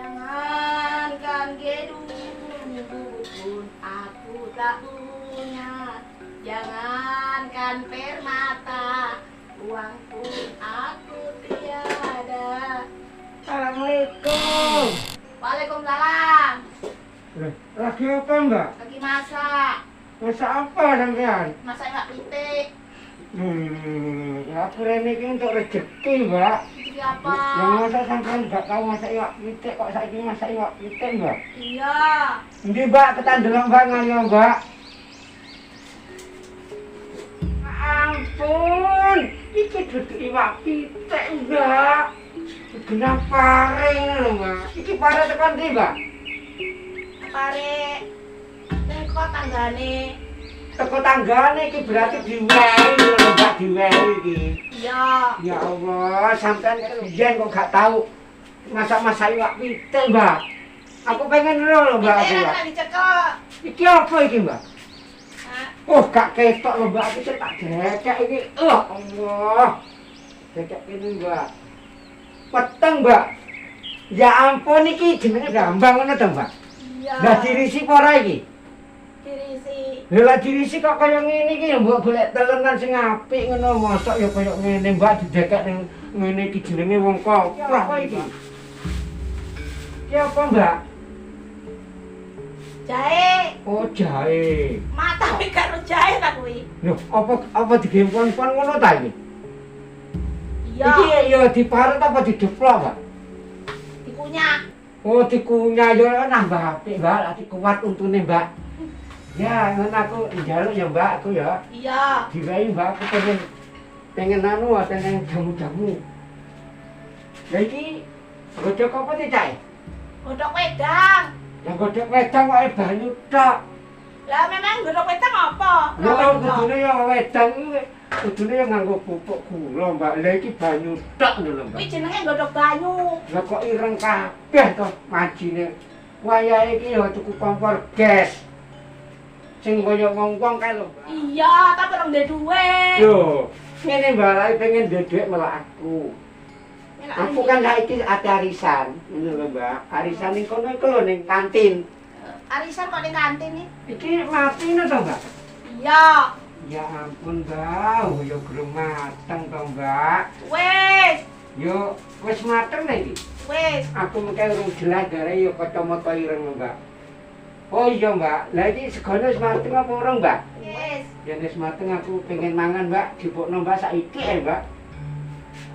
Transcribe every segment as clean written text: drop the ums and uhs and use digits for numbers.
Jangankan gedung pun aku tak punya. Jangankan permata, uang pun aku tiada. Assalamualaikum. Waalaikumsalam. Lagi apa mbak? Lagi masak. Masak apa sampean? Masak iwak pitik. Aku rene iki untuk rezeki mbak. Jadi apa? Yang masa sampean gak tahu masak iwak pitik kok saiki masak iwak pitik mbak? Iya. Endi mbak ketan delok mbak ngayo mbak? Ampun, iki duduk iwak pitik mbak. Genah paring lho mbak. Iki pare tekan ndi mbak? Pare ning kok tanggane. Teko tanggane iki berarti diwehi lho mbak, diwehi iki. Iya. Ya Allah, sampean biyen kok gak tahu masak-masak iwak pitik mbak. Aku pengen lho mbak aku. Pitik kan dicekek. Iki apa iki mbak? Hah? Oh gak ketok lho mbak, aku sing tak dekek iki. Allah. Dekek ini mbak. Peteng mbak. Ya ampun iki jenenge gambang ngono to mbak. Iya. Lah dirisi apa ora iki? Dirisi. Lah dirisi kok kaya ngene iki ya mbok golek telenan sing apik ngono mosok ya kaya ngene mbak didekek ning ngene iki jenenge wong koprah apa iki? Iki apa mbak? Jahe. Oh jahe. Mata tapi karo jahe ta kuwi. Loh apa digawe pon-pon ngono ta iki? Iya. Iki ya diparut apa dideplok mbak? Dikunyah. Oh dikunyah ya nambah apik mbak, lagi kuat untune mbak. Ya ngono aku njaluk ya mbak aku ya. Iya. Diwehi mbak aku pengen anu pengen jamu-jamu. Lah iki godhok apa sih cah? Godhok wedang. Yang godhok wedang kok banyu tok. Lah memang godhok wedang apa? Lha kudune ya wedang iki kudune ya nganggo pupuk gula mbak. Lah iki banyu tok lho mbak. Kuwi jenenge godhok banyu. Lah kok ireng kabeh to majine. Wayahe iki ya tuku kompor gas. Sing kaya wong-wong kae lho. Iya, tapi orang duwe duit. Yo, ngene mbak, lagi pengen duit malah aku. Aku kan saiki ate arisan, ngono lho mbak. Arisan ning kono iku lho ning kantin. Arisan kok ning kantin nih? Iki mati no to mbak? Iya. Ya ampun mbak, yo gelem mateng to mbak. Wis, Yo wis mateng lho iki. wis. Aku mengke urung jelas gara yo kacamata ireng mbak. Oh iya mbak, lah iki segone wis mateng apa urung mbak? Wis. Yen wis mateng aku pengen mangan mbak, dipukno mbak saiki mbak.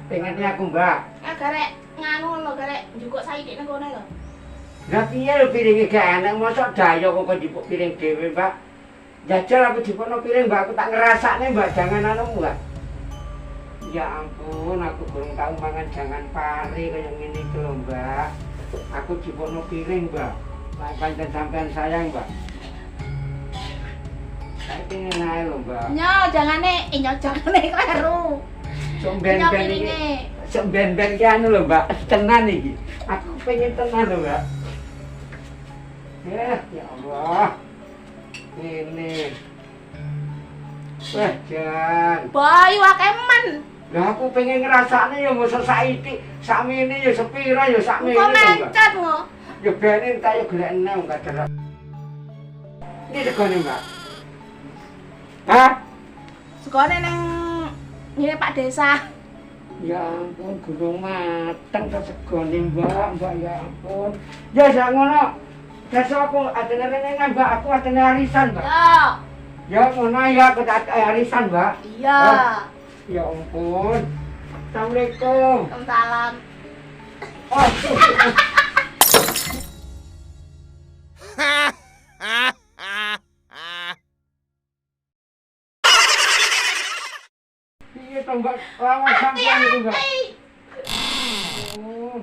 Pengennya aku mbak. Ya garek nganu lho, garek njukuk saiki nang kono lho. Lah piye lho piringe gak enak, mosok dayo kok dipuk piring dhewe mbak. Jajal aku dipukno piring mbak, aku tak ngerasakne mbak, jangan anu mbak. Ya ampun, aku belum tahu mangan jangan pare kaya ngene iki lho mbak. Aku dipukno piring mbak. Lah pancen sampean sayang mbak. Saya pengen ae lho mbak. Nyo, jangane kleru. Nyo Ben-ben iki. piringe. Sok ben-ben ki anu lho mbak, tenan iki. Aku pengen tenan lho mbak. Ya Allah. Ini. Wah, Jan. Bayu akeh men. Lah aku pengen ngrasakne ya mosok saiki, sakmene ya sepira ya sakmene Kok lho, Mbak. mencet ngo. Ya bene tak yo golek enem gak ada. Ini tegone, Mbak. Hah? Segone ning ngene Pak Desa. Ya ampun, gurung mateng ta segone, Mbak. Mbak ya ampun. Ya sak ngono. Besok aku adene rene Mbak, aku adene arisan, Mbak. Yo. Ya ngono ya aku arisan, Mbak. Iya. Ya ampun. Assalamualaikum. Waalaikumsalam. Oh. Iya toh Mbak, lama sampai itu Mbak. Oh.